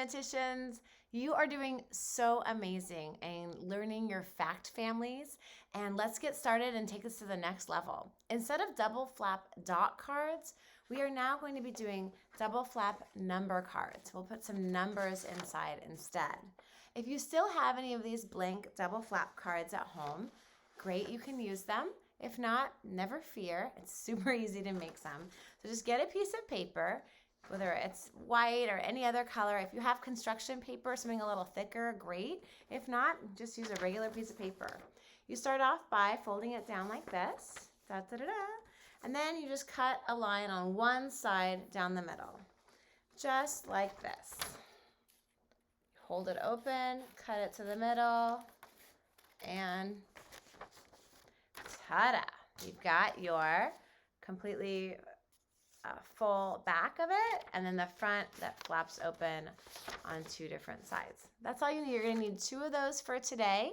mathematicians. You are doing so amazing in learning your fact families. And let's get started and take this to the next level. Instead of double flap dot cards, we are now going to be doing double flap number cards. We'll put some numbers inside instead. If you still have any of these blank double flap cards at home, great, you can use them. If not, never fear. It's super easy to make some. So just get a piece of paper, whether it's white or any other color. If you have construction paper, something a little thicker, great. If not, just use a regular piece of paper. You start off by folding it down like this, and then you just cut a line on one side down the middle, just like this. Hold it open, cut it to the middle, and ta-da! You've got your completely full back of it, and then the front that flaps open on two different sides. That's all you need. You're going to need 2 of those for today,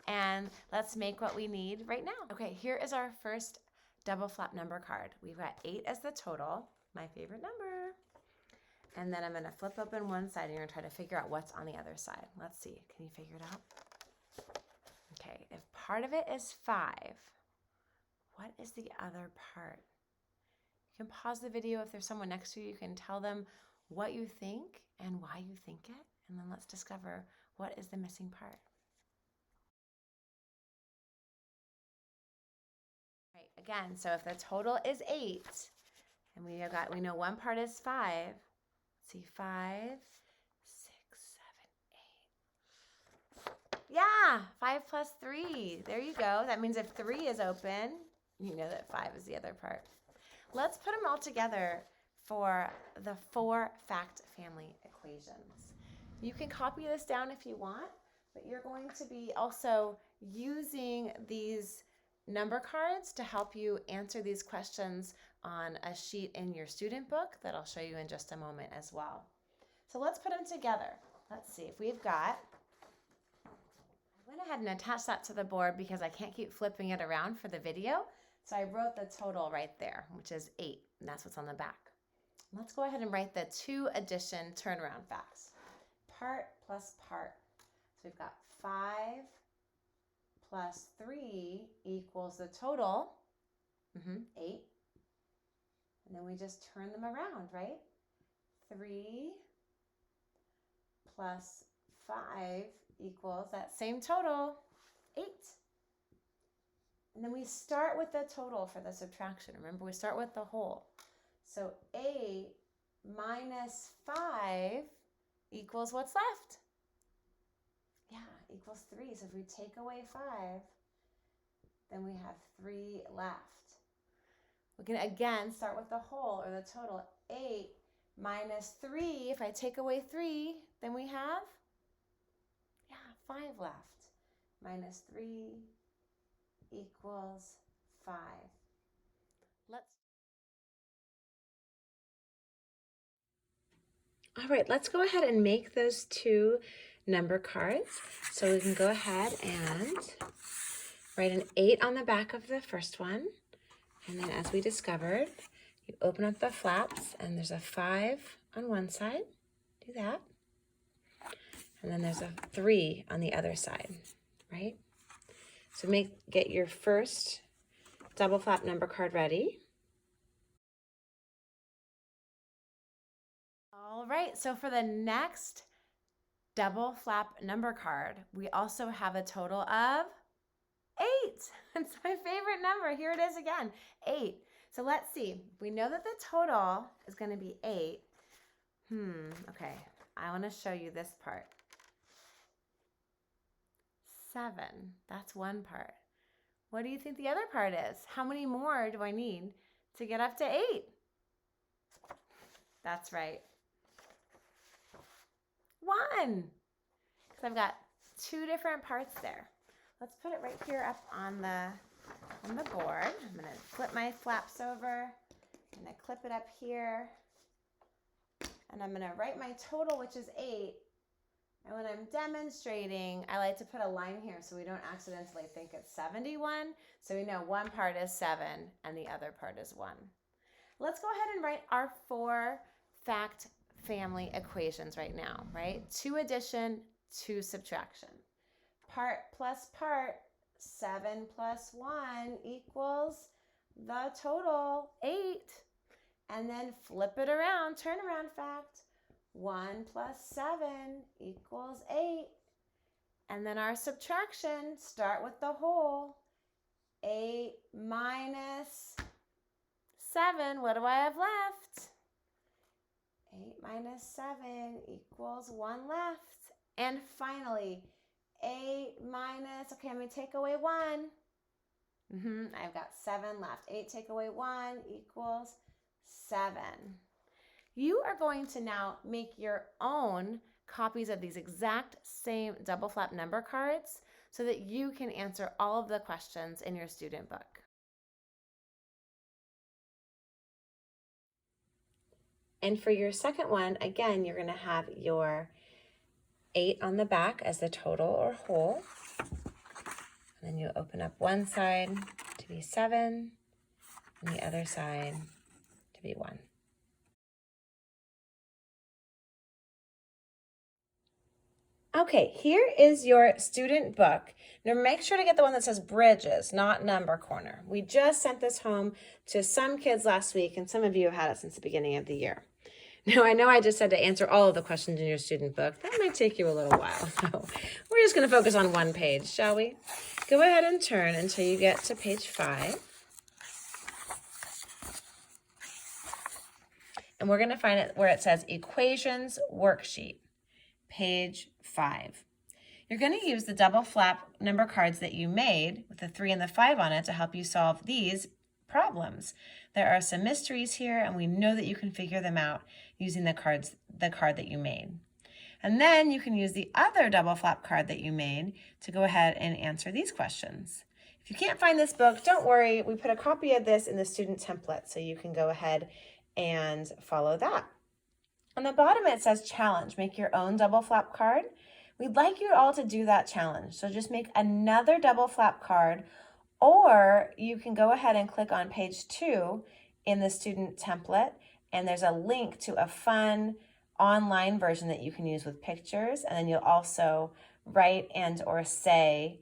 and let's make what we need right now. Okay, here is our first double flap number card. We've got 8 as the total, my favorite number. And then I'm going to flip open one side, and you're going to try to figure out what's on the other side. Let's see. Can you figure it out? Okay, if part of it is 5, what is the other part? You can pause the video. If there's someone next to you, you can tell them what you think and why you think it. And then let's discover what is the missing part. Right, again, so if the total is 8, and we know one part is 5, let's see, 5, 6, 7, 8. Yeah, 5 plus 3. There you go. That means if 3 is open, you know that 5 is the other part. Let's put them all together for the 4 fact family equations. You can copy this down if you want, but you're going to be also using these number cards to help you answer these questions on a sheet in your student book that I'll show you in just a moment as well. So let's put them together. Let's see if we've got, I went ahead and attached that to the board because I can't keep flipping it around for the video. So I wrote the total right there, which is 8, and that's what's on the back. Let's go ahead and write the 2 addition turnaround facts. Part plus part. So we've got 5 plus 3 equals the total, 8. And then we just turn them around, right? 3 plus 5 equals that same total, 8. And then we start with the total for the subtraction. Remember, we start with the whole. So 8 minus 5 equals what's left? Yeah, equals 3. So if we take away 5, then we have 3 left. We can again start with the whole or the total. 8 minus 3, if I take away 3, then we have, 5 left. Minus 3 equals 5. All right, let's go ahead and make those 2 number cards. So we can go ahead and write an 8 on the back of the first one. And then as we discovered, you open up the flaps and there's a 5 on one side. Do that. And then there's a 3 on the other side, right? So get your first double flap number card ready. All right, so for the next double flap number card, we also have a total of 8. It's my favorite number. Here it is again, 8. So let's see. We know that the total is going to be 8. Okay, I want to show you this part. 7, that's one part. What do you think the other part is? How many more do I need to get up to 8? That's right. 1. Because I've got 2 different parts there. Let's put it right here up on the board. I'm going to flip my flaps over. I'm going to clip it up here. And I'm going to write my total, which is 8. And when I'm demonstrating, I like to put a line here so we don't accidentally think it's 71. So we know one part is 7 and the other part is 1. Let's go ahead and write our 4 fact family equations right now, right? 2 addition, 2 subtraction. Part plus part, 7 plus 1 equals the total, 8. And then flip it around, turn around fact. 1 plus 7 equals 8. And then our subtraction, start with the whole. 8 minus 7, what do I have left? 8 minus 7 equals 1 left. And finally, 8 minus, okay, I'm going to take away 1. I've got 7 left. 8 take away 1 equals 7. You are going to now make your own copies of these exact same double flap number cards so that you can answer all of the questions in your student book. And for your second one, again, you're going to have your 8 on the back as the total or whole. And then you open up one side to be 7 and the other side to be 1. Okay, here is your student book. Now make sure to get the one that says Bridges, not Number Corner. We just sent this home to some kids last week, and some of you have had it since the beginning of the year. Now, I know I just said to answer all of the questions in your student book. That might take you a little while, so we're just going to focus on one page, shall we? Go ahead and turn until you get to page 5. And we're going to find it where it says Equations Worksheet, page 5. You're going to use the double flap number cards that you made with the 3 and the 5 on it to help you solve these problems. There are some mysteries here, and we know that you can figure them out using the card that you made. And then you can use the other double flap card that you made to go ahead and answer these questions. If you can't find this book, don't worry. We put a copy of this in the student template, so you can go ahead and follow that. On the bottom, it says challenge. Make your own double flap card. We'd like you all to do that challenge. So just make another double flap card, or you can go ahead and click on page 2 in the student template, and there's a link to a fun online version that you can use with pictures, and then you'll also write and or say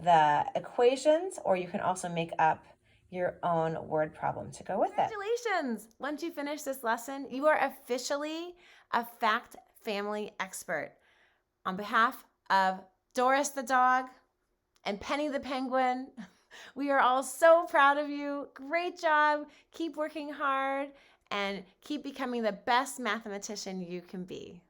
the equations, or you can also make up your own word problem to go with it. Congratulations! Once you finish this lesson, you are officially a fact family expert. On behalf of Doris the dog and Penny the penguin, we are all so proud of you. Great job. Keep working hard and keep becoming the best mathematician you can be.